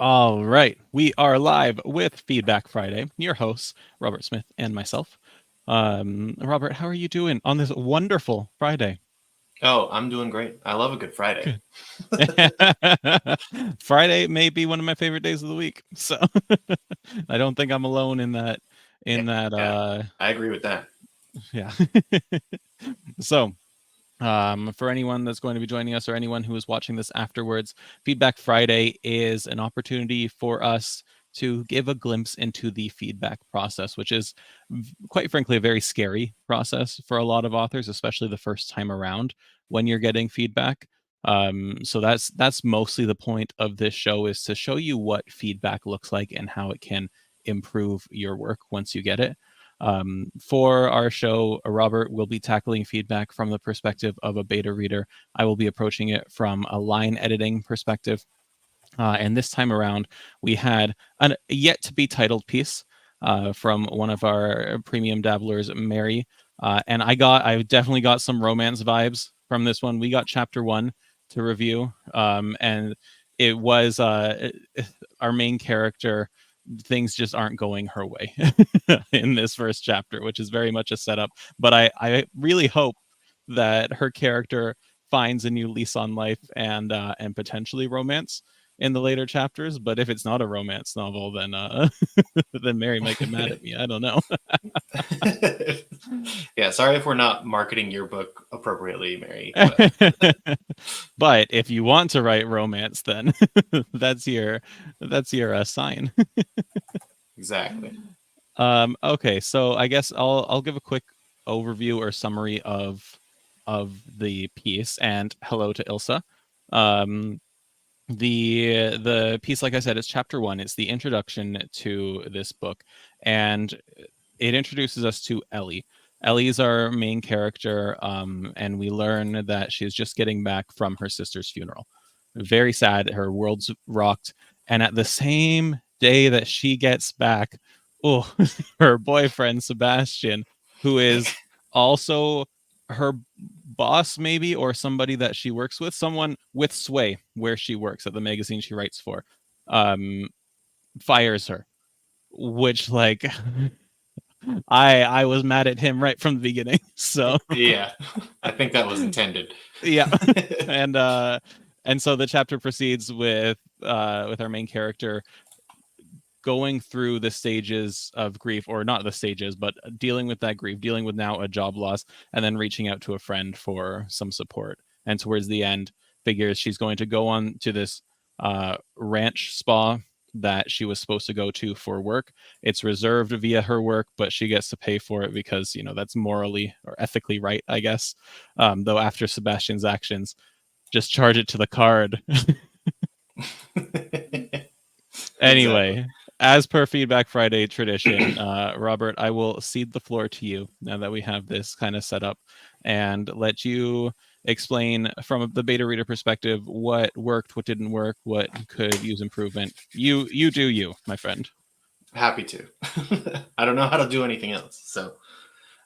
All right, we are live with Feedback Friday. Your hosts, Robert Smith and myself. Robert, how are you doing on this wonderful Friday? Oh, I'm doing great. I love a good Friday. Good. Friday may be one of my favorite days of the week, so I don't think I'm alone in that. In that, Yeah, I agree with that. yeah. So, for anyone that's going to be joining us or anyone who is watching this afterwards, Feedback Friday is an opportunity for us to give a glimpse into the feedback process, which is quite frankly a very scary process for a lot of authors, especially the first time around when you're getting feedback. So that's mostly the point of this show, is to show you what feedback looks like and how it can improve your work once you get it. For our show, Robert will be tackling feedback from the perspective of a beta reader. I will be approaching it from a line editing perspective. And this time around, we had a yet to be titled piece from one of our premium dabblers, Mary. And I definitely got some romance vibes from this one. We got chapter 1 to review, and it was our main character. Things just aren't going her way in this first chapter, which is very much a setup. But I really hope that her character finds a new lease on life and potentially romance in the later chapters. But if it's not a romance novel, then then Mary might get mad at me. I don't know. Yeah, sorry if we're not marketing your book appropriately, Mary. But But if you want to write romance, then that's your sign. exactly. Okay, so I guess I'll give a quick overview or summary of the piece, and hello to Ilsa. Um, the piece, like I said, is chapter 1. It's the introduction to this book, and it introduces us to Ellie. Ellie's our main character, and we learn that she's just getting back from her sister's funeral. Very sad. Her world's rocked, and at the same day that she gets back, oh, her boyfriend Sebastian, who is also her boss, maybe, or somebody that she works with, someone with sway where she works at the magazine she writes for, um, fires her. Which, like, I was mad at him right from the beginning. So Yeah, I think that was intended. yeah, and so the chapter proceeds with our main character going through the stages of grief, or not the stages, but dealing with that grief, dealing with now a job loss, and then reaching out to a friend for some support. And towards the end, figures she's going to go on to this ranch spa that she was supposed to go to for work. It's reserved via her work, but she gets to pay for it because, that's morally or ethically right, I guess. Though after Sebastian's actions, just charge it to the card. Exactly. Anyway, as per Feedback Friday tradition, Robert, I will cede the floor to you now that we have this kind of set up, and let you explain from the beta reader perspective what worked, what didn't work, what could use improvement. You do you, my friend. Happy to. I don't know how to do anything else. So,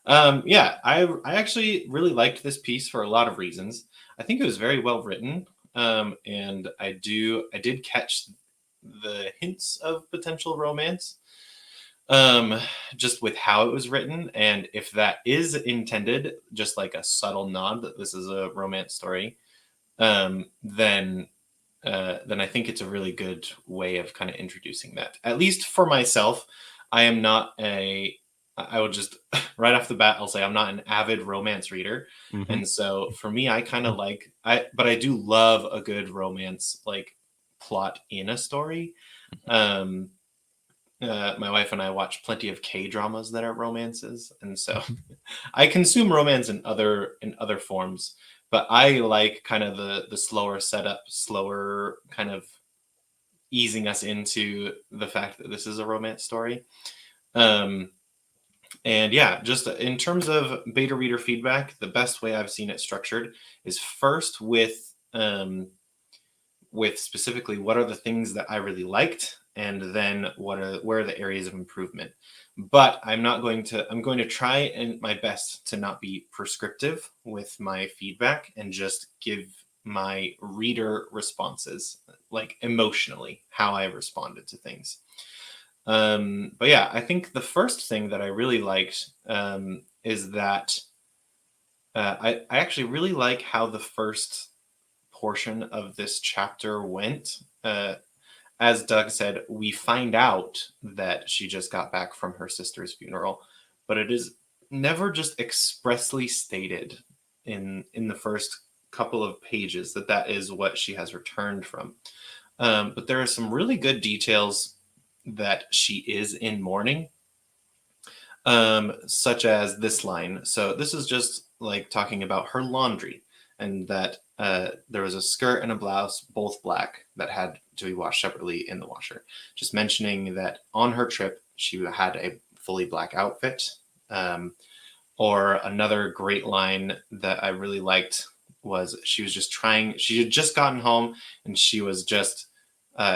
yeah, I actually really liked this piece for a lot of reasons. I think it was very well written, and I did catch the hints of potential romance, um, just with how it was written, and if that is intended, just like a subtle nod that this is a romance story, then I think it's a really good way of kind of introducing that. At least for myself, I am not a. I will just right off the bat, I'll say I'm not an avid romance reader, Mm-hmm. and so for me, I kind of but I do love a good romance like plot in a story. Um, my wife and I watch plenty of K dramas that are romances, and so I consume romance in other forms. But I like kind of the slower setup, slower kind of easing us into the fact that this is a romance story. Um, and yeah, just in terms of beta reader feedback, the best way I've seen it structured is first with specifically what are the things that I really liked, and then where are the areas of improvement. But I'm going to try and my best to not be prescriptive with my feedback and just give my reader responses. like emotionally, how I responded to things. But yeah, I think the first thing that I really liked is that I actually really like how the first portion of this chapter went. As Doug said, we find out that she just got back from her sister's funeral, but it is never just expressly stated in the first couple of pages that that is what she has returned from. But there are some really good details that she is in mourning, such as this line. So this is just like talking about her laundry, and that there was a skirt and a blouse, both black, that had to be washed separately in the washer. Just mentioning that on her trip, she had a fully black outfit. Um, or another great line that I really liked was she was just trying, she had just gotten home and she was just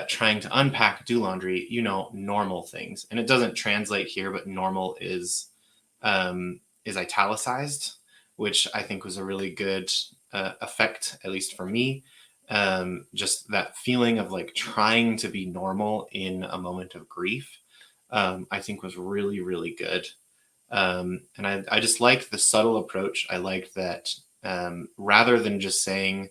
trying to unpack, do laundry, normal things. And it doesn't translate here, but normal is italicized, which I think was a really good effect, at least for me. Just that feeling of like trying to be normal in a moment of grief, I think was really, really good. And I just liked the subtle approach. I liked that rather than just saying,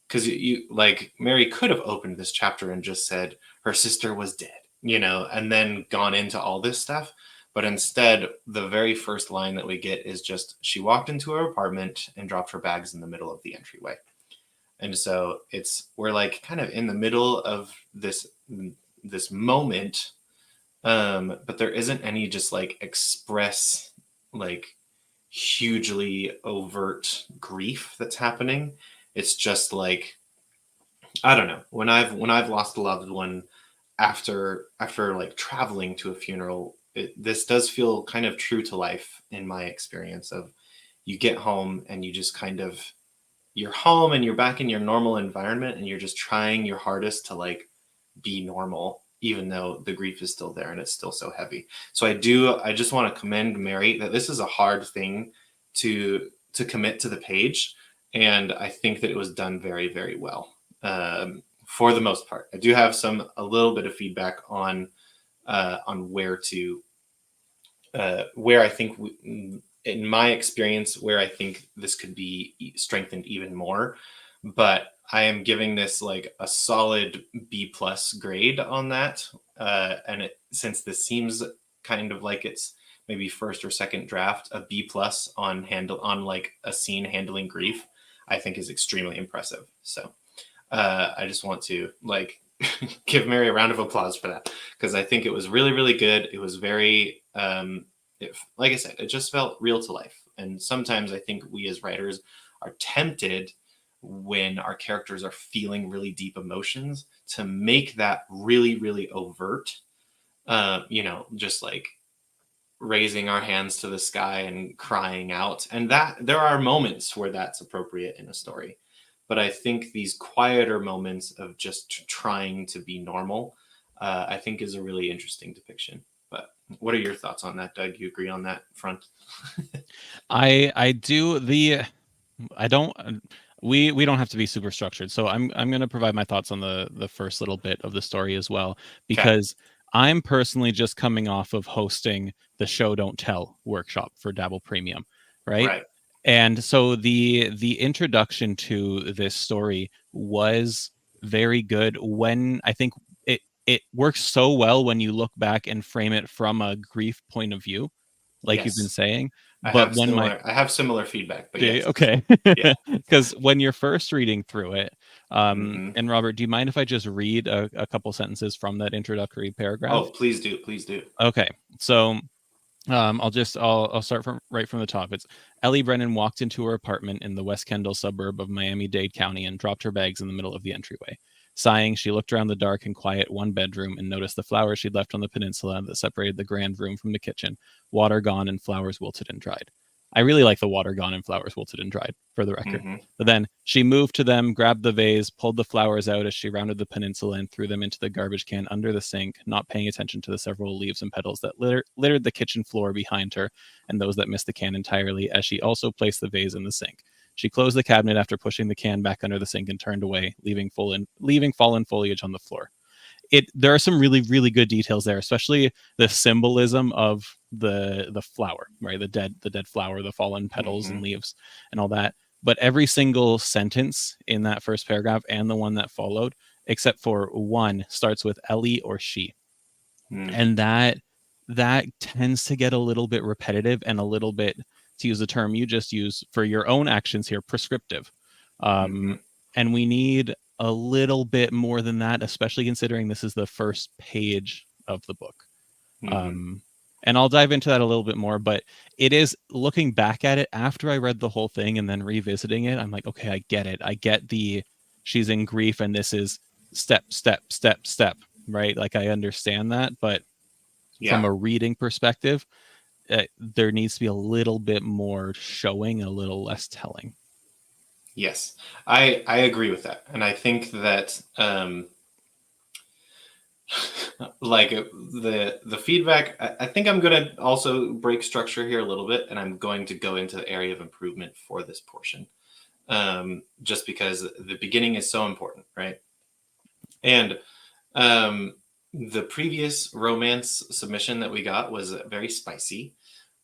because you like Mary could have opened this chapter and just said her sister was dead, and then gone into all this stuff. But instead, the very first line that we get is just she walked into her apartment and dropped her bags in the middle of the entryway. And so we're like kind of in the middle of this moment, but there isn't any just like express like hugely overt grief that's happening. It's just like, I don't know, when I've lost a loved one after like traveling to a funeral, this does feel kind of true to life in my experience. Of you get home and you just kind of, you're home and you're back in your normal environment and you're just trying your hardest to like be normal, even though the grief is still there and it's still so heavy. So I just want to commend Mary that this is a hard thing to commit to the page, and I think that it was done very, very well, for the most part. I do have a little bit of feedback on where I think in my experience, where I think this could be strengthened even more. But I am giving this like a solid B plus grade on that. Since this seems kind of like it's maybe first or second draft, a B plus on like a scene handling grief, I think is extremely impressive. So I just want to like give Mary a round of applause for that, because I think it was really, really good. It was very, like I said, it just felt real to life. And sometimes I think we as writers are tempted, when our characters are feeling really deep emotions, to make that really, really overt. Just like raising our hands to the sky and crying out. And that there are moments where that's appropriate in a story. But I think these quieter moments of just trying to be normal, I think is a really interesting depiction. But what are your thoughts on that, Doug? You agree on that front? I do. I don't. We don't have to be super structured, so I'm going to provide my thoughts on the first little bit of the story as well, Okay. because I'm personally just coming off of hosting the Show Don't Tell workshop for Dabble Premium, right? Right. And so the introduction to this story was very good. When I think it works so well when you look back and frame it from a grief point of view, like you've been Yes. saying. I But have when my similar I have similar feedback, but yes. okay, Yeah. because when you're first reading through it, Hmm. and Robert, do you mind if I just read a couple sentences from that introductory paragraph? Oh, please do. Please do. Okay, so I'll start from right from the top. It's Ellie Brennan walked into her apartment in the West Kendall suburb of Miami-Dade County and dropped her bags in the middle of the entryway. Sighing, she looked around the dark and quiet one bedroom and noticed the flowers she'd left on the peninsula that separated the grand room from the kitchen, water gone and flowers wilted and dried. I really like the water gone and flowers wilted and dried, for the record. Hmm. But then she moved to them, grabbed the vase, pulled the flowers out as she rounded the peninsula and threw them into the garbage can under the sink, not paying attention to the several leaves and petals that littered the kitchen floor behind her and those that missed the can entirely, as she also placed the vase in the sink. She closed the cabinet after pushing the can back under the sink and turned away, leaving fallen foliage on the floor. There are some really good details there, especially the symbolism of the flower, right? The dead flower, the fallen petals and Mm-hmm. leaves and all that. But every single sentence in that first paragraph and the one that followed, except for one, starts with Ellie or she. Mm-hmm. And that tends to get a little bit repetitive and a little bit, to use the term you just used for your own actions here, prescriptive. Mm-hmm. And we need a little bit more than that, especially considering this is the first page of the book. Mm-hmm. um, and I'll dive into that a little bit more, but it is, looking back at it after I read the whole thing and then revisiting it, I'm like, okay, I get it. I get she's in grief and this is step step step step, right? Like I understand that, but from Yeah. a reading perspective, there needs to be a little bit more showing and a little less telling. Yes. I agree with that. And I think that like the feedback, I think I'm going to also break structure here a little bit, and I'm going to go into the area of improvement for this portion, just because the beginning is so important, right? And um, the previous romance submission that we got was very spicy.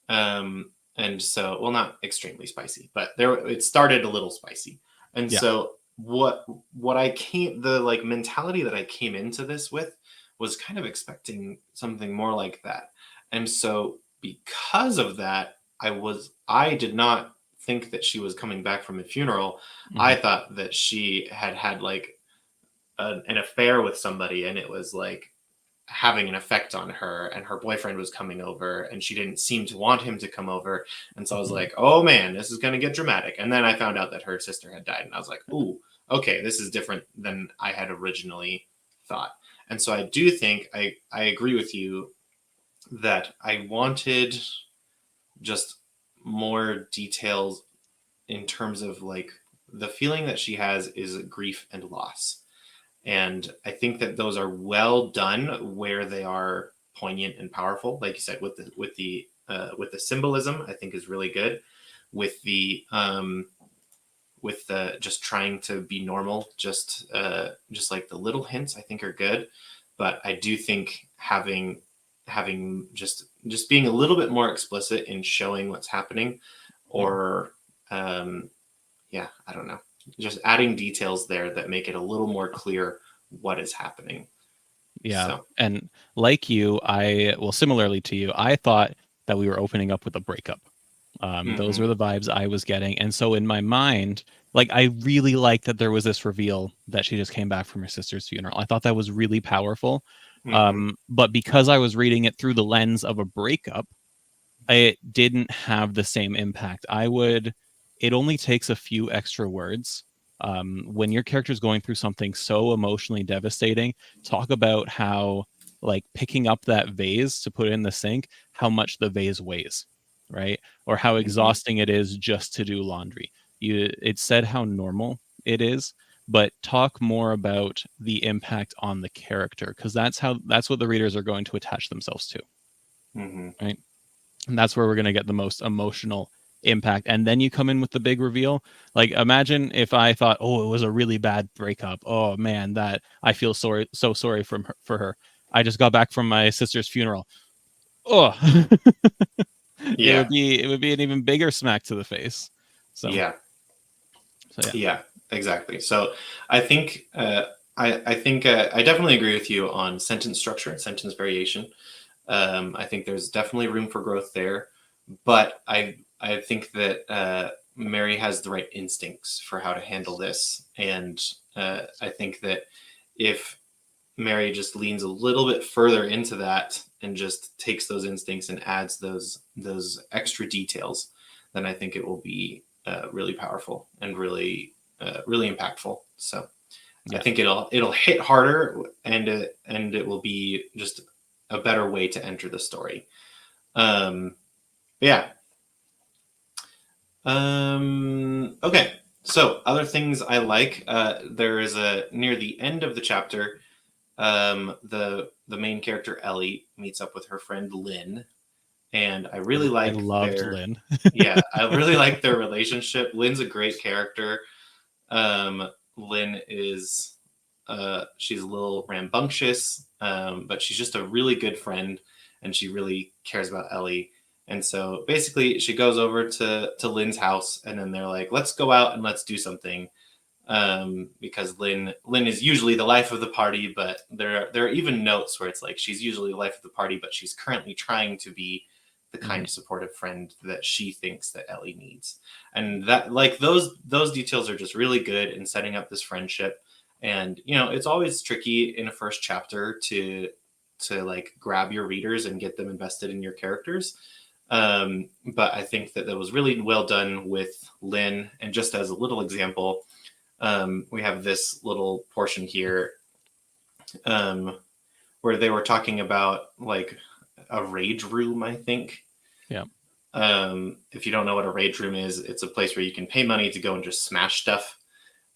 And so, well, not extremely spicy, but it started a little spicy. And Yeah. so what I came, the like mentality that I came into this with was kind of expecting something more like that. And so because of that, I did not think that she was coming back from a funeral. Mm-hmm. I thought that she had like an affair with somebody, and it was like having an effect on her, and her boyfriend was coming over and she didn't seem to want him to come over. And so I was Mm-hmm. like, oh man, this is going to get dramatic. And then I found out that her sister had died, and I was like, ooh, okay, this is different than I had originally thought. And so I do think I agree with you that I wanted just more details in terms of like the feeling that she has is grief and loss. And I think that those are well done where they are poignant and powerful. Like you said, with the symbolism, I think is really good. With the just trying to be normal, just like the little hints, I think are good. But I do think having just being a little bit more explicit in showing what's happening, or yeah, I don't know, just adding details there that make it a little more clear what is happening. Yeah. So, And like you, similarly to you, I thought that we were opening up with a breakup. Those were mm-hmm, the vibes I was getting. And so in my mind, like I really liked that there was this reveal that she just came back from her sister's funeral. I thought that was really powerful. mm-hmm, But because I was reading it through the lens of a breakup, it didn't have the same impact. It only takes a few extra words. When your character is going through something so emotionally devastating, talk about how, like, picking up that vase to put it in the sink, how much the vase weighs, right? Or how mm-hmm, exhausting it is just to do laundry. It said how normal it is, but talk more about the impact on the character, because that's what the readers are going to attach themselves to, mm-hmm. right? And that's where we're going to get the most emotional impact. And then you come in with the big reveal. Like, imagine if I thought, oh, it was a really bad breakup, oh man, that I feel so sorry for her, I just got back from my sister's funeral, oh. Yeah, It would be an even bigger smack to the face. So yeah, yeah. yeah, exactly. So I think I think I definitely agree with you on sentence structure and sentence variation. I think there's definitely room for growth there, but I think that Mary has the right instincts for how to handle this, and I think that if Mary just leans a little bit further into that and just takes those instincts and adds those extra details, then I think it will be really powerful and really impactful. So I Yeah. think it'll hit harder, and it will be just a better way to enter the story. Um, yeah. Okay. So other things I like. There is a near the end of the chapter. The main character Ellie meets up with her friend Lynn, and I really I like loved their Lynn. yeah, I really like their relationship. Lynn's a great character. Um, Lynn is she's a little rambunctious, but she's just a really good friend, and she really cares about Ellie. And so basically, she goes over to Lynn's house, and then they're like, "Let's go out and let's do something." Because Lynn is usually the life of the party, but there are even notes where it's like she's usually the life of the party, but she's currently trying to be the kind, Mhm. supportive friend that she thinks that Ellie needs. And that, like, those details are just really good in setting up this friendship. And it's always tricky in a first chapter to like grab your readers and get them invested in your characters. But I think that that was really well done with Lynn. And just as a little example, we have this little portion here, um, where they were talking about like a rage room, I think. Yeah. If you don't know what a rage room is, it's a place where you can pay money to go and just smash stuff.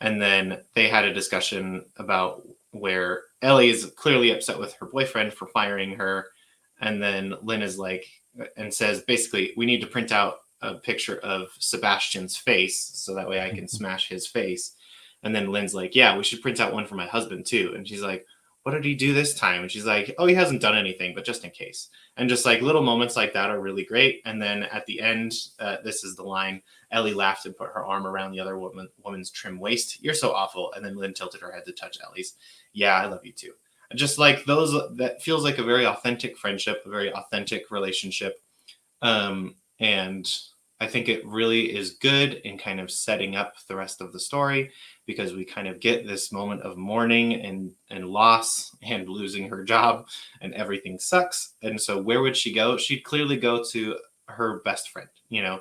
And then they had a discussion about where Ellie is clearly upset with her boyfriend for firing her. And then Lynn is like, and says, basically, we need to print out a picture of Sebastian's face so that way I can Mhm. smash his face. And then Lynn's like, yeah, we should print out one for my husband too. And she's like, what did he do this time? And she's like, oh, he hasn't done anything, but just in case. And just like little moments like that are really great. And then at the end, this is the line: Ellie laughed and put her arm around the other woman's trim waist. You're so awful. And then Lynn tilted her head to touch Ellie's. Yeah, I love you too. Just like those, that feels like a very authentic friendship, a very authentic relationship. And I think it really is good in kind of setting up the rest of the story, because we kind of get this moment of mourning and loss and losing her job, and everything sucks. And so where would she go? She'd clearly go to her best friend. Yeah.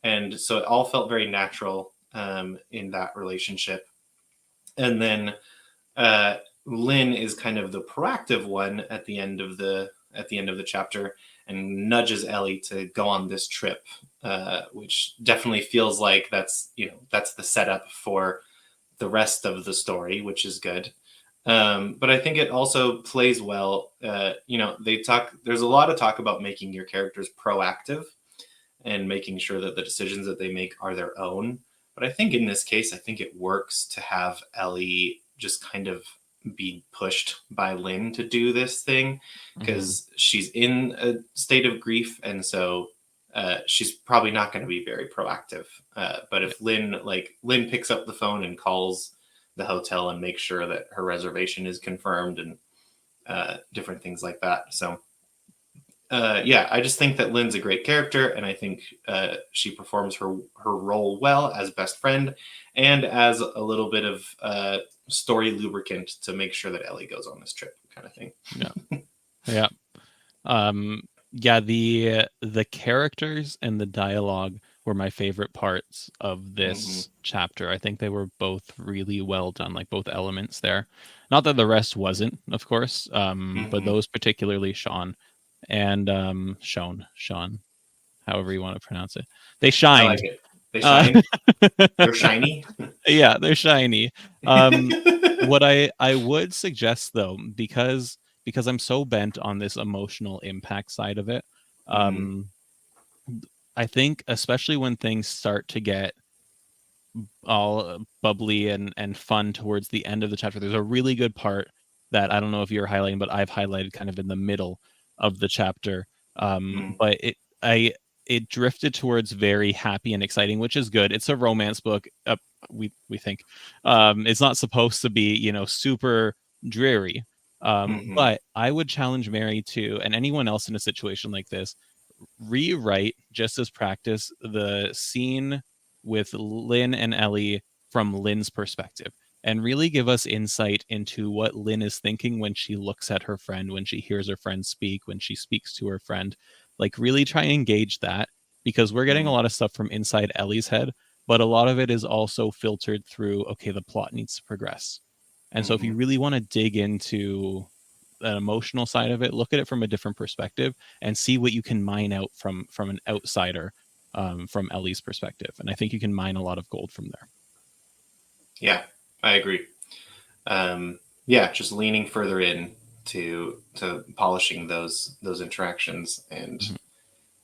And so it all felt very natural, in that relationship. And then uh, Lynn is kind of the proactive one at the end of the chapter, and nudges Ellie to go on this trip, which definitely feels like that's the setup for the rest of the story, which is good. But I think it also plays well. They talk. There's a lot of talk about making your characters proactive and making sure that the decisions that they make are their own. But I think in this case, I think it works to have Ellie just kind of be pushed by Lynn to do this thing, Mhm. because she's in a state of grief, and so she's probably not going to be very proactive. But Yeah. if Lynn picks up the phone and calls the hotel and makes sure that her reservation is confirmed, and different things like that. So yeah, I just think that Lynn's a great character, and I think she performs her role well as best friend, and as a little bit of story lubricant to make sure that Ellie goes on this trip, kind of thing. Yeah. Yeah. Um, yeah, the characters and the dialogue were my favorite parts of Mm-hmm. this chapter. I think they were both really well done, like both elements there. Not that the rest wasn't, of course, but Mm-hmm. those particularly Sean and Sean, however you want to pronounce it. They I like shined. it. They Uh, shine. They're shiny. yeah, they're shiny. What I would suggest though, because I'm so bent on this emotional impact side of it, Mm-hmm. um, I think especially when things start to get all bubbly and fun towards the end of the chapter, there's a really good part that I don't know if you're highlighting, but I've highlighted kind of in the middle of the chapter. But it drifted towards very happy and exciting, which is good. It's a romance book. We think it's not supposed to be super dreary. Mm-hmm. But I would challenge Mary to, and anyone else in a situation like this, rewrite just as practice the scene with Lynn and Ellie from Lynn's perspective and really give us insight into what Lynn is thinking when she looks at her friend, when she hears her friend speak, when she speaks to her friend. Like, really try and engage that, because we're getting a Mm-hmm. lot of stuff from inside Ellie's head, but a lot of it is also filtered through, okay, the plot needs to progress. And so if Mm-hmm. you really want to dig into an emotional side of it, look at it from a different perspective and see what you can mine out from an outsider, from Ellie's perspective. And I think you can mine a lot of gold from there. Yeah, I agree. Yeah, just leaning further in to polishing those interactions, and Mhm.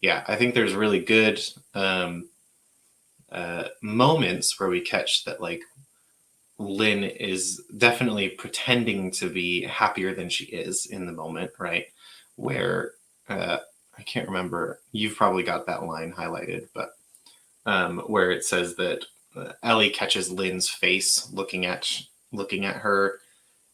yeah, I think there's really good moments where we catch that like Lynn is definitely pretending to be happier than she is in the moment, right? Where I can't remember. You've probably got that line highlighted, but where it says that Ellie catches Lynn's face looking at her,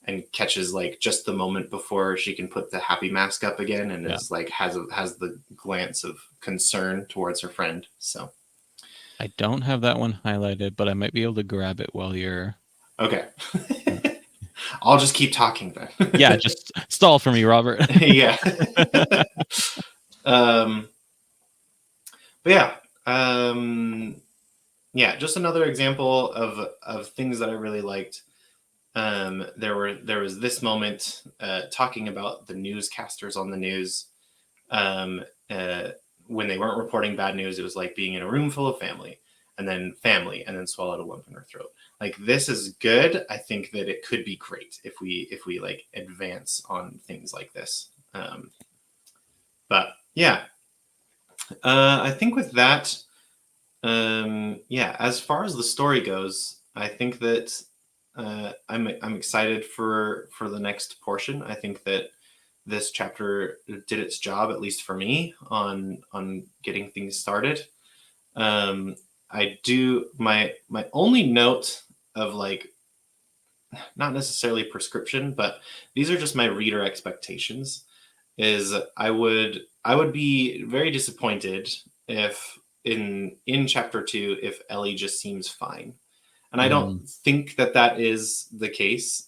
and catches like just the moment before she can put the happy mask up again, and Yeah. is like has the glance of concern towards her friend. So I don't have that one highlighted, but I might be able to grab it while you're. okay, I'll just keep talking Yeah, then. just stall for me, Robert. Yeah. um, but yeah, yeah, just another example of things that I really liked. There was this moment talking about the newscasters on the news. Um, uh, when they weren't reporting bad news, it was like being in a room full of family, and then swallowed a lump in her throat. Like this is good. I think that it could be great if we like advance on things like this. But yeah, I think with that, yeah, as far as the story goes, I think that I'm excited for the next portion. I think that this chapter did its job, at least for me, on getting things started. I do my only note of like not necessarily prescription, but these are just my reader expectations. Is I would be very disappointed if in chapter 2 if Ellie just seems fine, and I don't Mm, think that that is the case.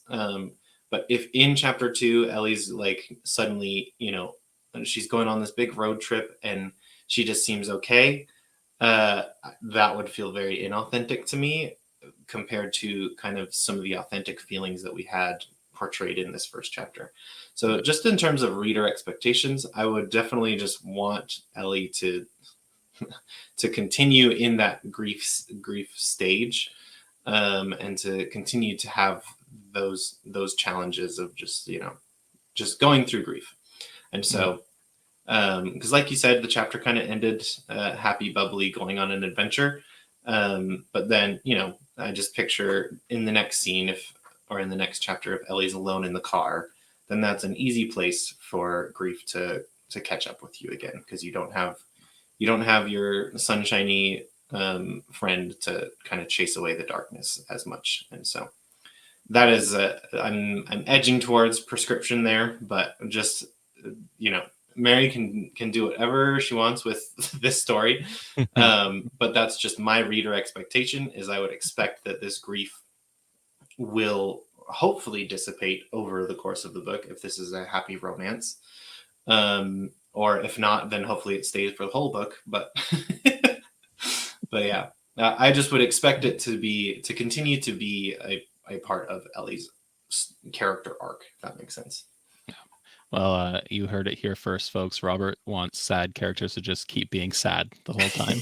But if in chapter 2 Ellie's like suddenly, you know, she's going on this big road trip and she just seems okay, uh, that would feel very inauthentic to me compared to kind of some of the authentic feelings that we had portrayed in this first chapter. So, yeah. just in terms of reader expectations, I would definitely just want Ellie to continue in that grief stage, and to continue to have those challenges of just just going through grief. And Mm, so, because like you said, the chapter kind of ended happy, bubbly, going on an adventure. But then, I just picture in the next scene, if or in the next chapter, if Ellie's alone in the car, then that's an easy place for grief to catch up with you again, because you don't have your sunshiny friend to kind of chase away the darkness as much. And so that is I'm edging towards prescription there, but just you know Mary can do whatever she wants with this story. But that's just my reader expectation, is I would expect that this grief will hopefully dissipate over the course of the book if this is a happy romance. Or if not, then hopefully it stays for the whole book. But but yeah, I just would expect it to continue to be a part of Ellie's character arc, if that makes sense. Well, you heard it here first, folks. Robert wants sad characters to just keep being sad the whole time.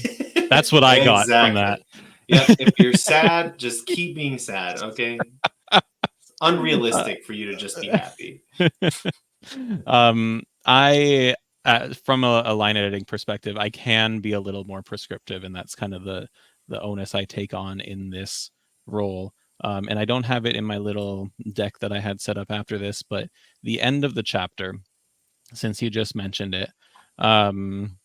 That's what I got from that. Exactly. Yep. If you're sad, just keep being sad. Okay. It's unrealistic for you to just be happy. I from a line editing perspective, I can be a little more prescriptive, and that's kind of the onus I take on in this role. And I don't have it in my little deck that I had set up after this, but the end of the chapter, since you just mentioned it, um,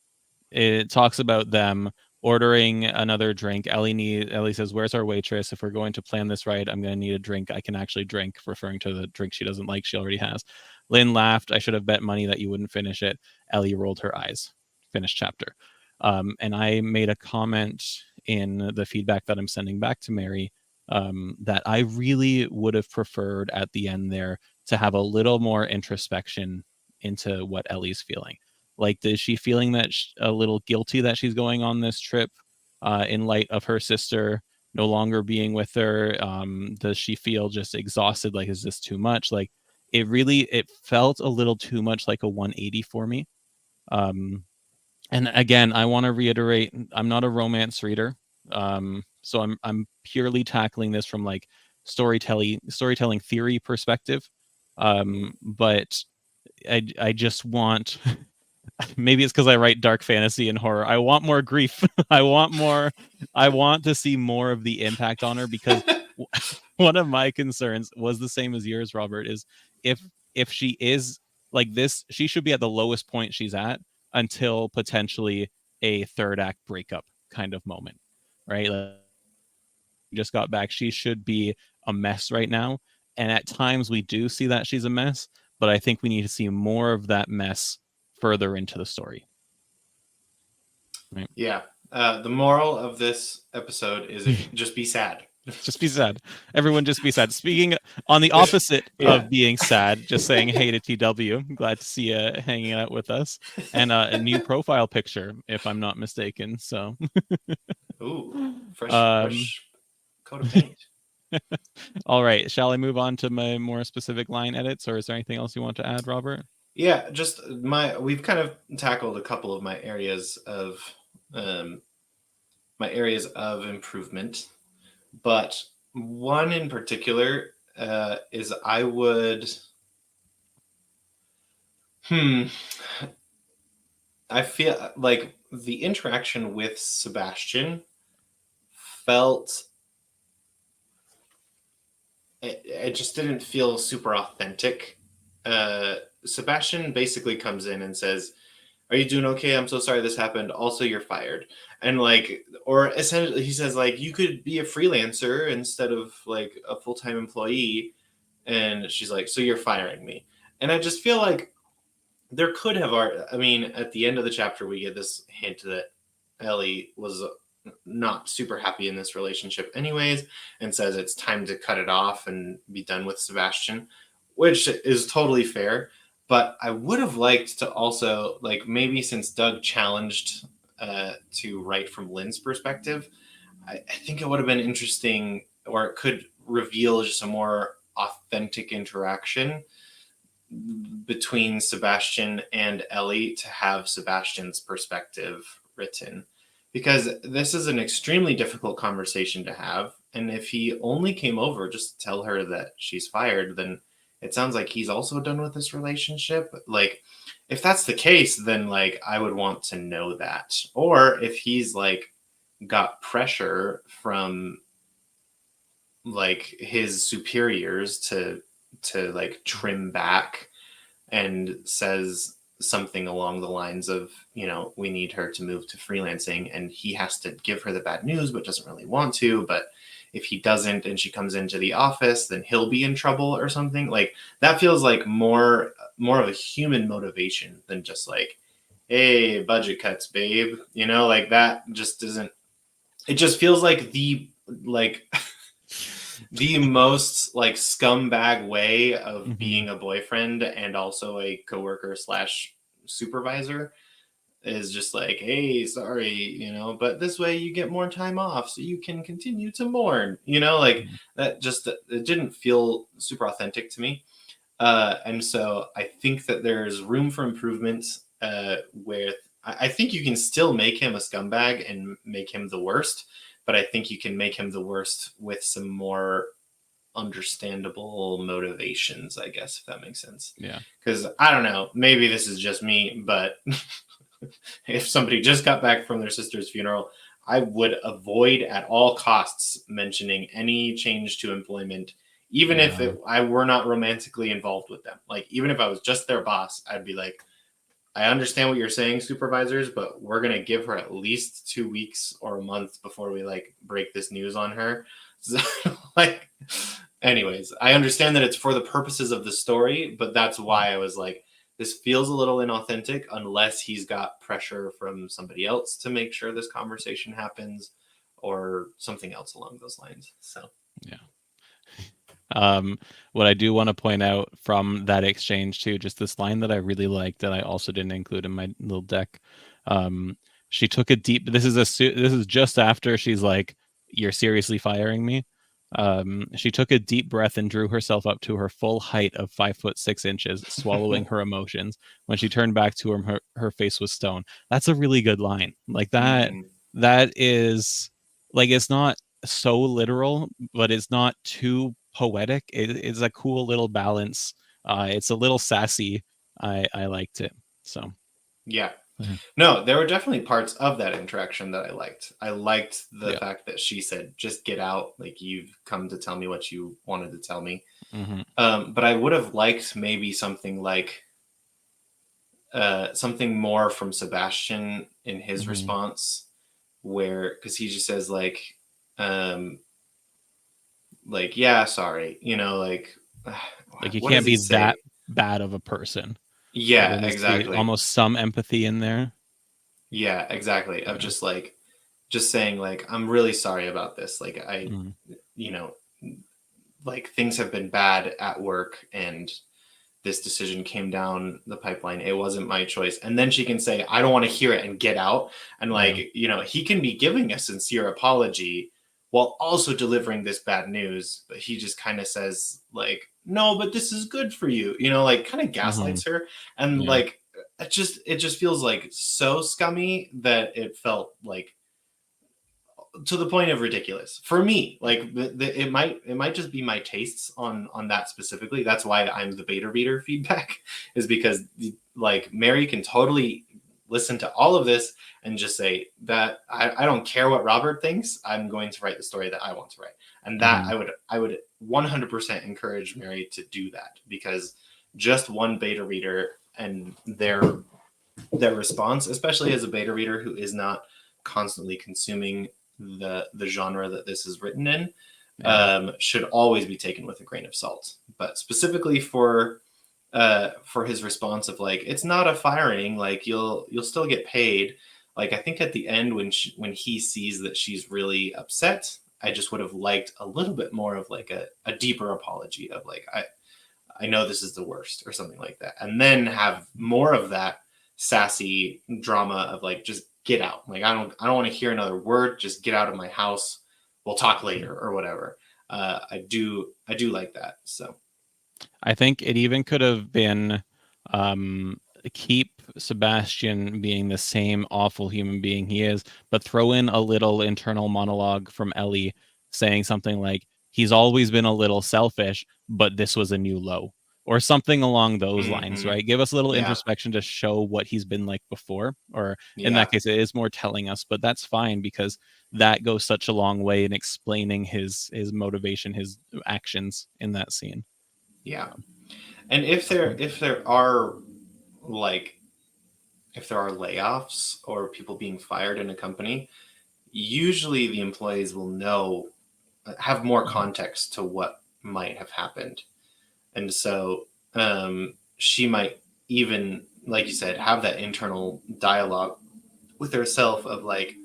it talks about them ordering another drink. Ellie says, "Where's our waitress? If we're going to plan this right, I'm going to need a drink I can actually drink," referring to the drink she doesn't like, she already has. Lynn laughed. "I should have bet money that you wouldn't finish it." Ellie rolled her eyes. Finished chapter. And I made a comment in the feedback that I'm sending back to Mary, that I really would have preferred at the end there to have a little more introspection into what Ellie's feeling. Like, is she feeling that a little guilty that she's going on this trip, in light of her sister no longer being with her? Does she feel just exhausted? Like, is this too much? Like, it felt a little too much like a 180 for me. Um, and again, I want to reiterate, I'm not a romance reader. So I'm purely tackling this from like storytelling theory perspective. But I just want maybe it's because I write dark fantasy and horror. I want more grief. I want more. I want to see more of the impact on her, because one of my concerns was the same as yours, Robert. Is if if she is like this, she should be at the lowest point she's at until potentially a third act breakup kind of moment, right? Like, just got back. She should be a mess right now. And at times we do see that she's a mess, but I think we need to see more of that mess further into the story. Right? Yeah. The moral of this episode is if just be sad. Just be sad. Everyone just be sad. Speaking on the opposite Yeah. of being sad, just saying hey to TW. Glad to see you hanging out with us. And a new profile picture, if I'm not mistaken. So Ooh, um fresh coat of paint. all right. Shall I move on to my more specific line edits, or is there anything else you want to add, Robert? Yeah, just we've kind of tackled a couple of um, my areas of improvement, but one in particular is I would hmm I feel like the interaction with Sebastian felt it just didn't feel super authentic. Sebastian basically comes in and says, "Are you doing okay? I'm so sorry this happened. Also, you're fired." And like, or essentially, he says like, "You could be a freelancer instead of like a full time employee." And she's like, "So you're firing me?" And I just feel like there could have. I mean, at the end of the chapter, we get this hint that Ellie was not super happy in this relationship, anyways, and says it's time to cut it off and be done with Sebastian, which is totally fair. But I would have liked to also, like, maybe since Doug challenged to write from Lynn's perspective, I think it would have been interesting, or it could reveal just a more authentic interaction between Sebastian and Ellie to have Sebastian's perspective written. Because this is an extremely difficult conversation to have. And if he only came over just to tell her that she's fired, then it sounds like he's also done with this relationship. Like, if that's the case, then like I would want to know that. Or if he's like got pressure from like his superiors to like trim back and says something along the lines of, you know, we need her to move to freelancing, and he has to give her the bad news but doesn't really want to. But if he doesn't and she comes into the office, then he'll be in trouble or something. Like that feels like more of a human motivation than just like, hey, budget cuts, babe. You know, like that just isn't, it just feels like like the most like scumbag way of Mm-hmm. being a boyfriend and also a coworker slash supervisor is just like, hey, sorry, you know, but this way you get more time off so you can continue to mourn, you know, like that just, it didn't feel super authentic to me. And so I think that there's room for improvement with, I think you can still make him a scumbag and make him the worst, but I think you can make him the worst with some more understandable motivations, I guess, if that makes sense. Yeah. Because I don't know, maybe this is just me, but if somebody just got back from their sister's funeral, I would avoid at all costs mentioning any change to employment, even if Yeah. I were not romantically involved with them. Like, even if I was just their boss, I'd be like, I understand what you're saying, supervisors, but we're going to give her at least 2 weeks or a month before we like break this news on her. So, like, anyways, I understand that it's for the purposes of the story, but that's why I was like, this feels a little inauthentic unless he's got pressure from somebody else to make sure this conversation happens or something else along those lines. So, Yeah. What I do want to point out from that exchange too, just this line that I really liked that I also didn't include in my little deck. Um, she took a deep. This is just after she's like, "You're seriously firing me." She took a deep breath and drew herself up to her full height of 5'6", swallowing her emotions. When she turned back to him, her face was stone. That's a really good line. Like that. mm-hmm. That is like, it's not so literal, but it's not too poetic. It's a cool little balance. It's a little sassy. I liked it. So Yeah. Mhm. No, there were definitely parts of that interaction that I liked. I liked the Yeah. fact that she said, "Just get out. Like you've come to tell me what you wanted to tell me." Hmm. But I would have liked maybe something like something more from Sebastian in his Hmm. response, where because he just says um, like yeah, sorry, Like you what does can't he be that say? bad of a person. There Yeah, needs to be exactly. almost some empathy in there. Yeah, exactly. Of Yeah. just just saying like I'm really sorry about this. Like Mm-hmm. you know, like things have been bad at work and this decision came down the pipeline. It wasn't my choice. And then she can say, I don't want to hear it and get out. And Yeah. he can be giving a sincere apology while also delivering this bad news. But he just kind of says, like, no, but this is good for you, like kind of Hmm. gaslights her. And Yeah. like it just feels like so scummy that it felt like to the point of ridiculous for me. Like it might just be my tastes on that specifically. That's why I'm the beta reader feedback is because like Mary can totally listen to all of this and just say that I don't care what Robert thinks. I'm going to write the story that I want to write, and that Hmm. I would 100% encourage Mary to do that because just one beta reader and their response, especially as a beta reader who is not constantly consuming the genre that this is written in, Yeah. should always be taken with a grain of salt. But specifically for his response of like, it's not a firing, like you'll still get paid. Like I think at the end when he sees that she's really upset, I just would have liked a little bit more of like a deeper apology of like I know this is the worst or something like that. And then have more of that sassy drama of like just get out. Like I don't want to hear another word. Just get out of my house. We'll talk later or whatever. I do like that. So I think it even could have been um, keep Sebastian being the same awful human being he is, but throw in a little internal monologue from Ellie saying something like, he's always been a little selfish, but this was a new low. Or something along those lines, mm-hmm. right? Give us a little Yeah, introspection to show what he's been like before. Or in that yeah, case, it is more telling us, but that's fine because that goes such a long way in explaining his motivation, his actions in that scene. yeah. And if there are like if there are layoffs or people being fired in a company, usually the employees will know have more Mhm. context to what might have happened. And so she might even, like you said, have that internal dialogue with herself of like,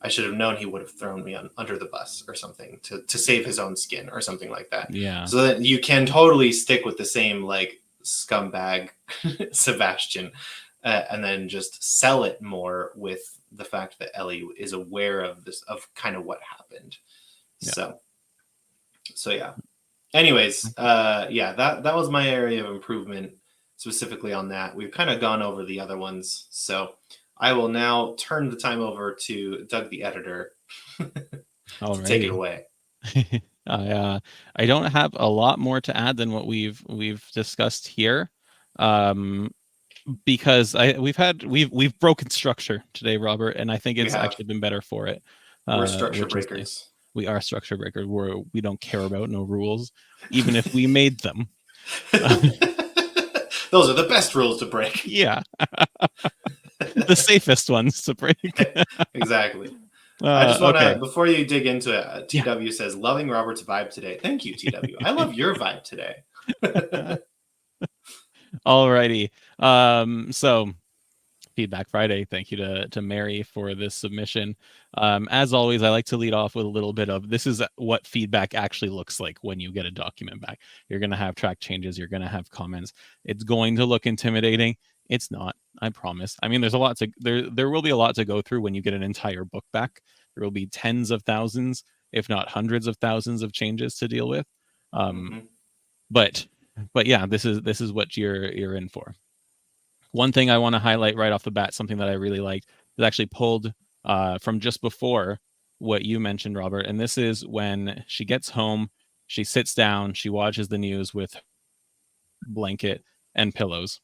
I should have known he would have thrown me under the bus or something to save his own skin or something like that. Yeah. So that you can totally stick with the same like scumbag Sebastian and then just sell it more with the fact that Ellie is aware of this, of kind of what happened. Yeah. So, so yeah. Anyways, yeah, that was my area of improvement specifically on that. We've kind of gone over the other ones, so I will now turn the time over to Doug, the editor, to take it Alrighty. away. I I don't have a lot more to add than what we've discussed here. Um because we've broken structure today, Robert, and I think We it's have actually been better for it. we're structure Which is nice. breakers. We are structure breakers. We don't care about no rules, even if we made them. Those are the best rules to break. Yeah, the safest ones to break. Exactly. I just want to, Okay. before you dig into it, Yeah. TW says, loving Robert's vibe today. Thank you, TW. I love your vibe today. Alrighty. So Feedback Friday. Thank you to Mary for this submission. As always, I like to lead off with a little bit of this is what feedback actually looks like when you get a document back. You're going to have track changes, you're going to have comments. It's going to look intimidating. It's not, I promise. I mean, there will be a lot to go through when you get an entire book back. There will be tens of thousands, if not hundreds of thousands of changes to deal with. Um, Mm-hmm. but but yeah, this is what you're in for. One thing I want to highlight right off the bat, something that I really liked, is actually pulled from just before what you mentioned, Robert. And this is when she gets home, she sits down, she watches the news with blanket and pillows.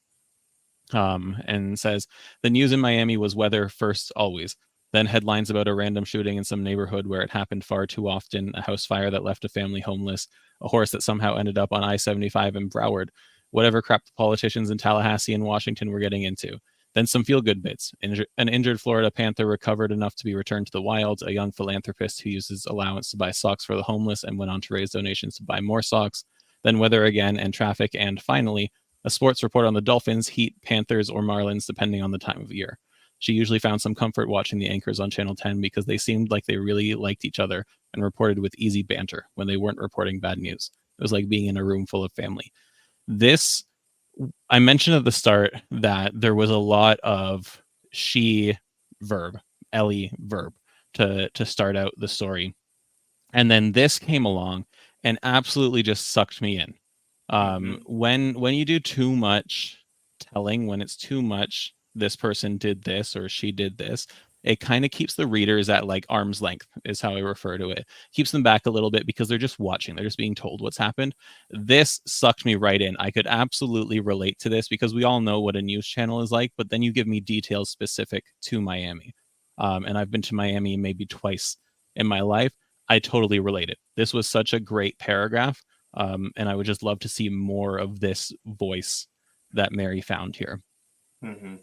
And says the news in Miami was weather first always. Then headlines about a random shooting in some neighborhood where it happened far too often, a house fire that left a family homeless, a horse that somehow ended up on I-75 in Broward, whatever crap the politicians in Tallahassee and Washington were getting into. Then some feel good bits. An injured Florida panther recovered enough to be returned to the wild, a young philanthropist who used his allowance to buy socks for the homeless and went on to raise donations to buy more socks, then weather again and traffic, and finally, a sports report on the Dolphins, Heat, Panthers, or Marlins, depending on the time of year. She usually found some comfort watching the anchors on Channel 10 because they seemed like they really liked each other and reported with easy banter when they weren't reporting bad news. It was like being in a room full of family. This, I mentioned at the start that there was a lot of she verb, Ellie verb to start out the story. And then this came along and absolutely just sucked me in. When you do too much telling, when it's too much, this person did this or she did this, it kind of keeps the readers at like arm's length, is how I refer to it. Keeps them back a little bit because they're just watching, they're just being told what's happened. This sucked me right in. I could absolutely relate to this because we all know what a news channel is like, but then you give me details specific to Miami. And I've been to Miami maybe twice in my life. I totally related. This was such a great paragraph. And I would just love to see more of this voice that Mary found here. Mm-hmm.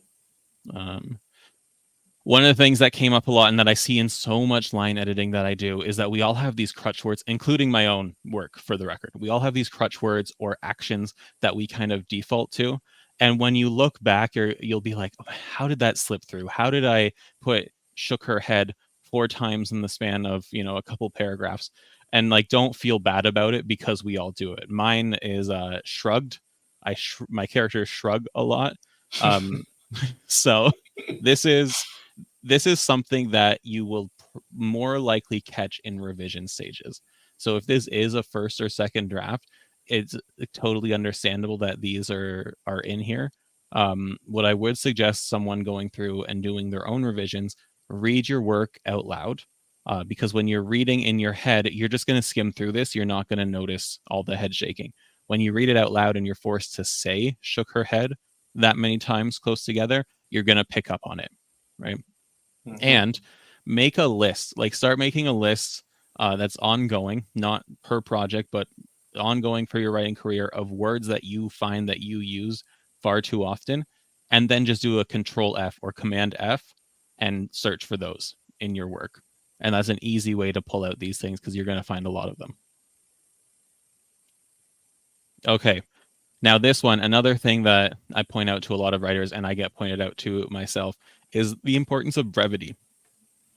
One of the things that came up a lot and that I see in so much line editing that I do is that we all have these crutch words, including my own work, for the record. We all have these crutch words or actions that we kind of default to. And when you look back, you'll be like, oh, how did that slip through? How did I put shook her head 4 times in the span of, a couple paragraphs? And like, don't feel bad about it because we all do it. Mine is shrugged. My characters shrug a lot. So this is something that you will more likely catch in revision stages. So if this is a first or second draft, it's totally understandable that these are in here. What I would suggest someone going through and doing their own revisions, read your work out loud. Because when you're reading in your head, you're just going to skim through this. You're not going to notice all the head shaking. When you read it out loud and you're forced to say shook her head that many times close together, you're going to pick up on it, right? Mm-hmm. And make a list, like start making a list that's ongoing, not per project, but ongoing for your writing career, of words that you find that you use far too often. And then just do a Control F or Command F and search for those in your work. And that's an easy way to pull out these things because you're going to find a lot of them. Okay. Now, this one, another thing that I point out to a lot of writers, and I get pointed out to myself, is the importance of brevity,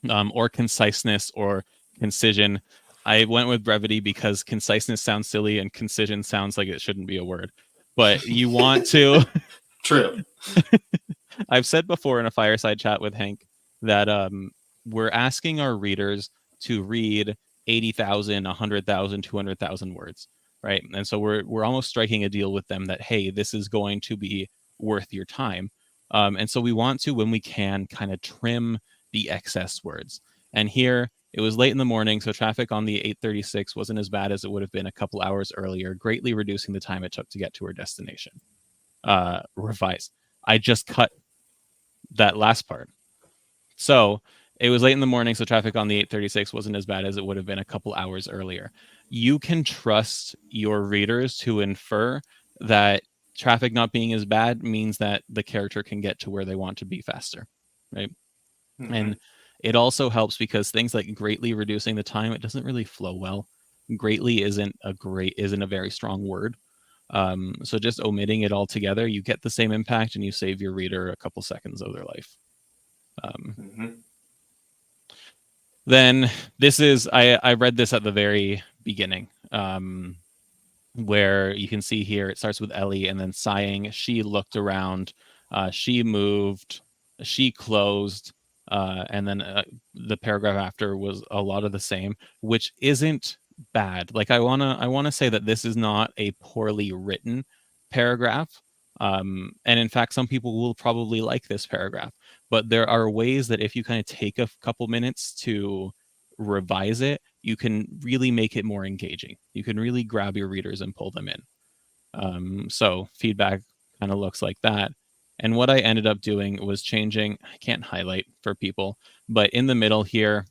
or conciseness, or concision. I went with brevity because conciseness sounds silly and concision sounds like it shouldn't be a word. But you want to... True. I've said before in a fireside chat with Hank that we're asking our readers to read 80,000, 100,000, 200,000 words. Right. And so we're almost striking a deal with them that, hey, this is going to be worth your time. And so we want to, when we can, kind of trim the excess words. And here it was late in the morning, so traffic on the 836 wasn't as bad as it would have been a couple hours earlier, greatly reducing the time it took to get to her destination. Revise. I just cut that last part. So it was late in the morning, so traffic on the 836 wasn't as bad as it would have been a couple hours earlier. You can trust your readers to infer that traffic not being as bad means that the character can get to where they want to be faster, right? Mm-hmm. And it also helps because things like greatly reducing the time, it doesn't really flow well. Greatly isn't a very strong word. So just omitting it altogether, you get the same impact and you save your reader a couple seconds of their life. Then this is, I read this at the very beginning, where you can see here, it starts with Ellie and then sighing. She looked around, she moved, she closed, and then the paragraph after was a lot of the same, which isn't bad. Like I wanna say that this is not a poorly written paragraph. And in fact, some people will probably like this paragraph, but there are ways that if you kind of take a couple minutes to revise it, you can really make it more engaging. You can really grab your readers and pull them in. So feedback kind of looks like that. And what I ended up doing was changing, I can't highlight for people, but in the middle here,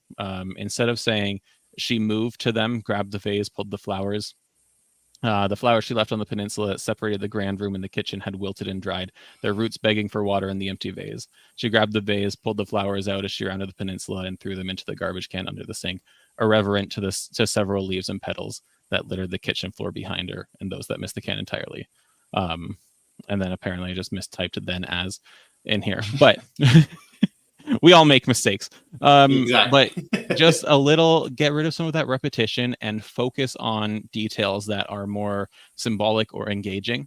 instead of saying she moved to them, grabbed the vase, pulled the flowers, the flowers she left on the peninsula that separated the grand room and the kitchen had wilted and dried, their roots begging for water in the empty vase. She grabbed the vase, pulled the flowers out as she rounded the peninsula, and threw them into the garbage can under the sink, irreverent to several leaves and petals that littered the kitchen floor behind her and those that missed the can entirely. Um, and then apparently I just mistyped then as in here, but we all make mistakes. But Exactly. just a little, get rid of some of that repetition and focus on details that are more symbolic or engaging.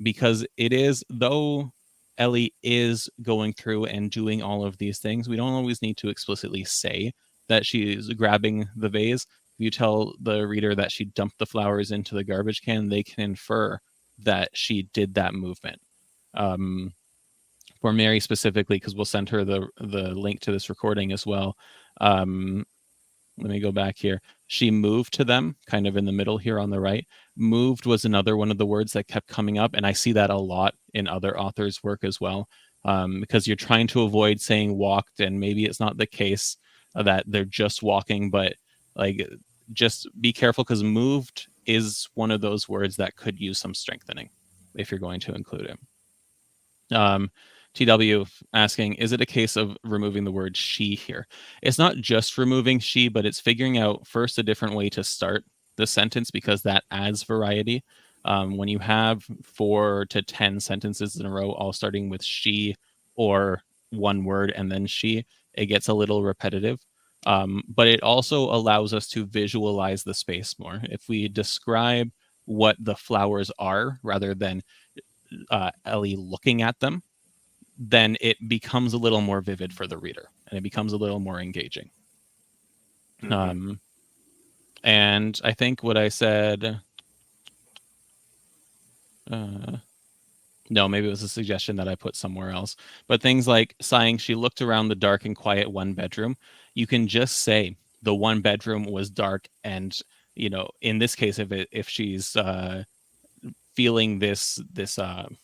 Because it is, though Ellie is going through and doing all of these things, we don't always need to explicitly say that she's grabbing the vase. If you tell the reader that she dumped the flowers into the garbage can, they can infer that she did that movement. For Mary specifically, because we'll send her the link to this recording as well. Let me go back here. She moved to them, kind of in the middle here on the right. Moved was another one of the words that kept coming up, and I see that a lot in other authors' work as well, because you're trying to avoid saying walked, and maybe it's not the case that they're just walking, but like just be careful because moved is one of those words that could use some strengthening if you're going to include it. TW asking, is it a case of removing the word she here? It's not just removing she, but it's figuring out first a different way to start the sentence because that adds variety. When you have 4 to 10 sentences in a row, all starting with she or one word and then she, it gets a little repetitive. But it also allows us to visualize the space more. If we describe what the flowers are rather than Ellie looking at them, then it becomes a little more vivid for the reader and it becomes a little more engaging. Mm-hmm. And I think what I said, no, maybe it was a suggestion that I put somewhere else, but things like sighing, she looked around the dark and quiet one bedroom. You can just say the one bedroom was dark. And, you know, in this case, if she's feeling this,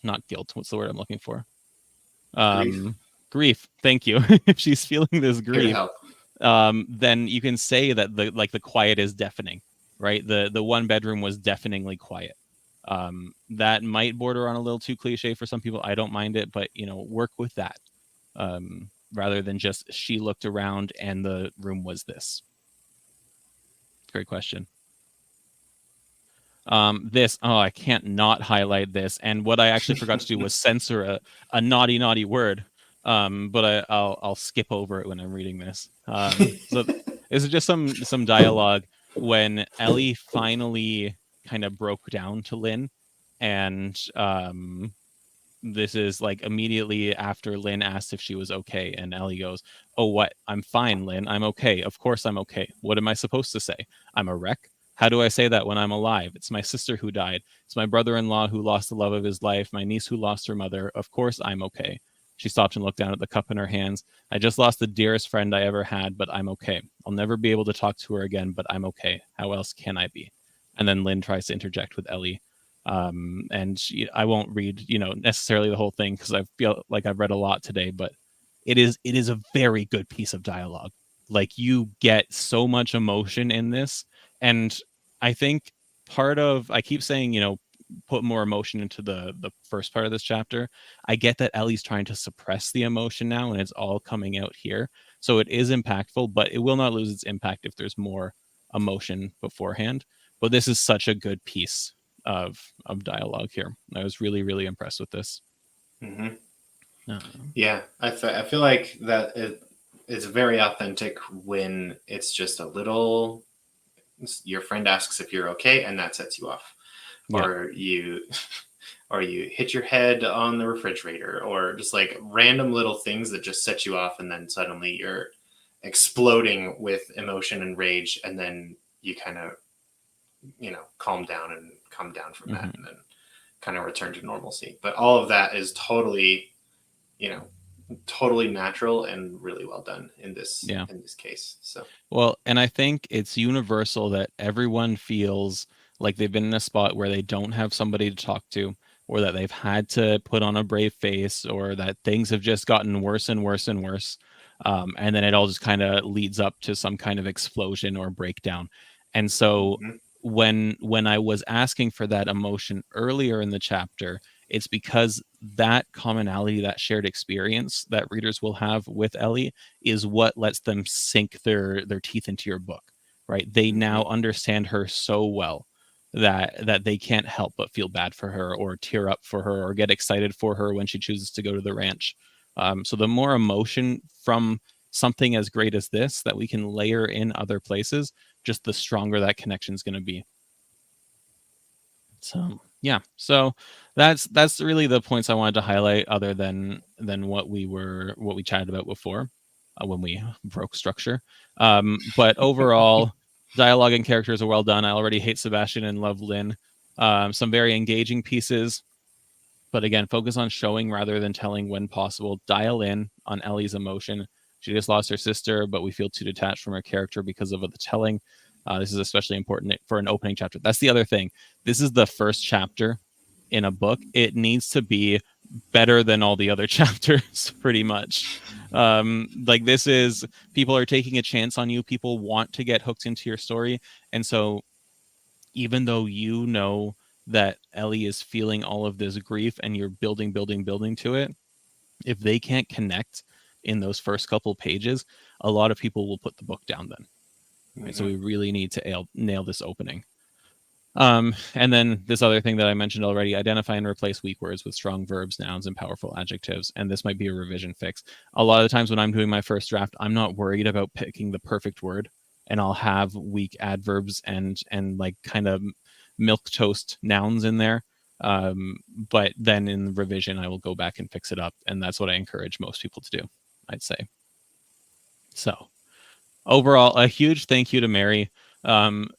not guilt, what's the word I'm looking for? Grief. Thank you. If she's feeling this grief, then you can say that the quiet is deafening, right? The one bedroom was deafeningly quiet. That might border on a little too cliche for some people. I don't mind it, but you know, work with that rather than just she looked around and the room was this. Great question. I can't not highlight this. And what I actually forgot to do was censor a naughty word. But I'll skip over it when I'm reading this. So this is just some dialogue when Ellie finally kind of broke down to Lynn, and this is like immediately after Lynn asked if she was okay, and Ellie goes, "Oh, what? I'm fine, Lynn. I'm okay. Of course I'm okay. What am I supposed to say? I'm a wreck? How do I say that when I'm alive? It's my sister who died. It's my brother-in-law who lost the love of his life. My niece who lost her mother. Of course I'm okay." She stopped and looked down at the cup in her hands. "I just lost the dearest friend I ever had, but I'm okay. I'll never be able to talk to her again, but I'm okay. How else can I be?" And then Lynn tries to interject with Ellie. And I won't read, necessarily the whole thing because I feel like I've read a lot today, but it is a very good piece of dialogue. Like you get so much emotion in this. And I think I keep saying, put more emotion into the first part of this chapter. I get that Ellie's trying to suppress the emotion now and it's all coming out here. So it is impactful, but it will not lose its impact if there's more emotion beforehand. But this is such a good piece of dialogue here. I was really, really impressed with this. Mm-hmm. Yeah, I feel like that it's very authentic when it's just a little. Your friend asks if you're okay, and that sets you off, or you hit your head on the refrigerator, or just like random little things that just set you off, and then suddenly you're exploding with emotion and rage, and then you kind of calm down and come down from that, and then kind of return to normalcy. But all of that is totally natural and really well done in this case. So well, and I think it's universal that everyone feels like they've been in a spot where they don't have somebody to talk to. or that they've had to put on a brave face, or that things have just gotten worse and worse and worse. And then it all just kind of leads up to some kind of explosion or breakdown. And so Mhm. when I was asking for that emotion earlier in the chapter, it's because that commonality, that shared experience that readers will have with Ellie, is what lets them sink their teeth into your book, right? They now Mhm. understand her so well that they can't help but feel bad for her, or tear up for her, or get excited for her when she chooses to go to the ranch. So the more emotion from something as great as this that we can layer in other places, just the stronger that connection is going to be. So yeah, so that's really the points I wanted to highlight, other than what we chatted about before, when we broke structure. But overall, dialogue and characters are well done. I already hate Sebastian and love Lynn. Some very engaging pieces, but again, focus on showing rather than telling when possible. Dial in on Ellie's emotion. She just lost her sister, but we feel too detached from her character because of the telling. This is especially important for an opening chapter. That's the other thing. This is the first chapter in a book. It needs to be better than all the other chapters, pretty much. Like, this is, people are taking a chance on you. People want to get hooked into your story. And so even though you know that Ellie is feeling all of this grief and you're building, building, building to it, if they can't connect in those first couple pages, a lot of people will put the book down then. Right. So Mhm. we really need to nail this opening. And then this other thing that I mentioned already: identify and replace weak words with strong verbs, nouns, and powerful adjectives. And this might be a revision fix. A lot of the times when I'm doing my first draft, I'm not worried about picking the perfect word, and I'll have weak adverbs and like kind of milk toast nouns in there. But then in the revision, I will go back and fix it up, and that's what I encourage most people to do, I'd say. So overall, a huge thank you to Mary.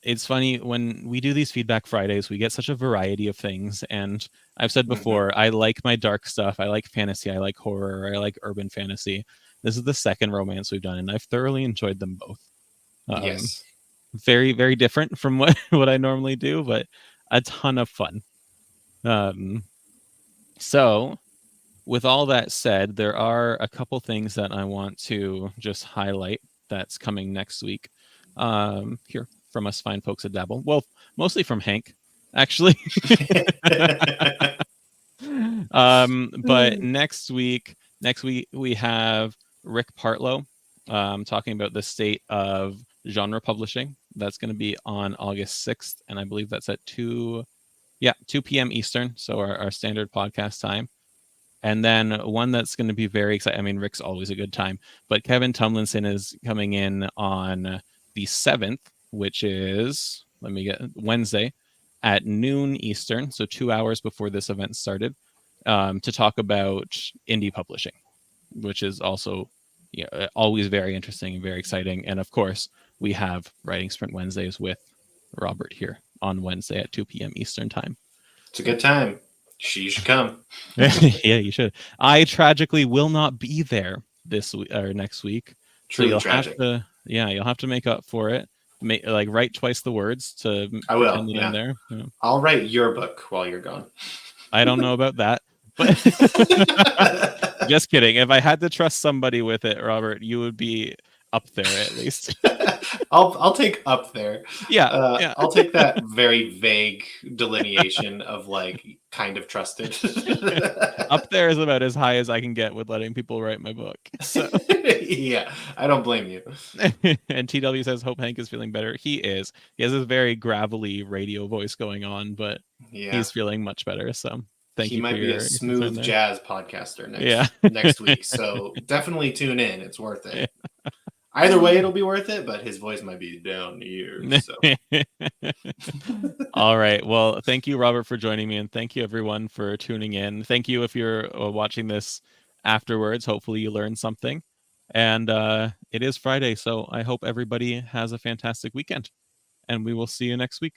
It's funny, when we do these feedback Fridays, we get such a variety of things. And I've said Mhm. before, I like my dark stuff. I like fantasy. I like horror. I like urban fantasy. This is the second romance we've done, and I've thoroughly enjoyed them both. Um, Yes. very, very different from what, what I normally do, but a ton of fun. Um, so, with all that said, there are a couple things that I want to just highlight that's coming next week. Here from us fine folks at Dabble. Well, mostly from Hank, actually. But next week we have Rick Partlow talking about the state of genre publishing. That's going to be on August 6th, and I believe that's at 2 p.m. Eastern, so our standard podcast time. And then one that's going to be very exciting. I mean, Rick's always a good time, but Kevin Tumlinson is coming in on the 7th, which is, let me get, Wednesday at noon Eastern, so 2 hours before this event started, to talk about indie publishing, which is also, always very interesting and very exciting. And of course, we have Writing Sprint Wednesdays with Robert here on Wednesday at 2 p.m. Eastern time. It's a So good time. She should come. yeah, you should. I tragically will not be there this week or next week, so Truly tragic. you'll have to make up for it. Like, write twice the words to I will. pretend that I'm Yeah. there. Yeah. I'll write your book while you're gone. I don't know about that, but just kidding. If I had to trust somebody with it, Robert, you would be up there at least. I'll take up there. Yeah, yeah. I'll take that very vague delineation of like kind of trusted. Up there is about as high as I can get with letting people write my book. So Yeah, I don't blame you. and TW says Hope Hank is feeling better. He is. He has this very gravelly radio voice going on, but Yeah, he's feeling much better. So thank he you for might be a your concern smooth there. jazz podcaster Yeah. next week. So definitely tune in. It's worth it. Either way, it'll be worth it. But his voice might be down here. So All right. Well, thank you, Robert, for joining me, and thank you, everyone, for tuning in. Thank you if you're watching this afterwards. Hopefully, you learned something. And it is Friday, so I hope everybody has a fantastic weekend, and we will see you next week.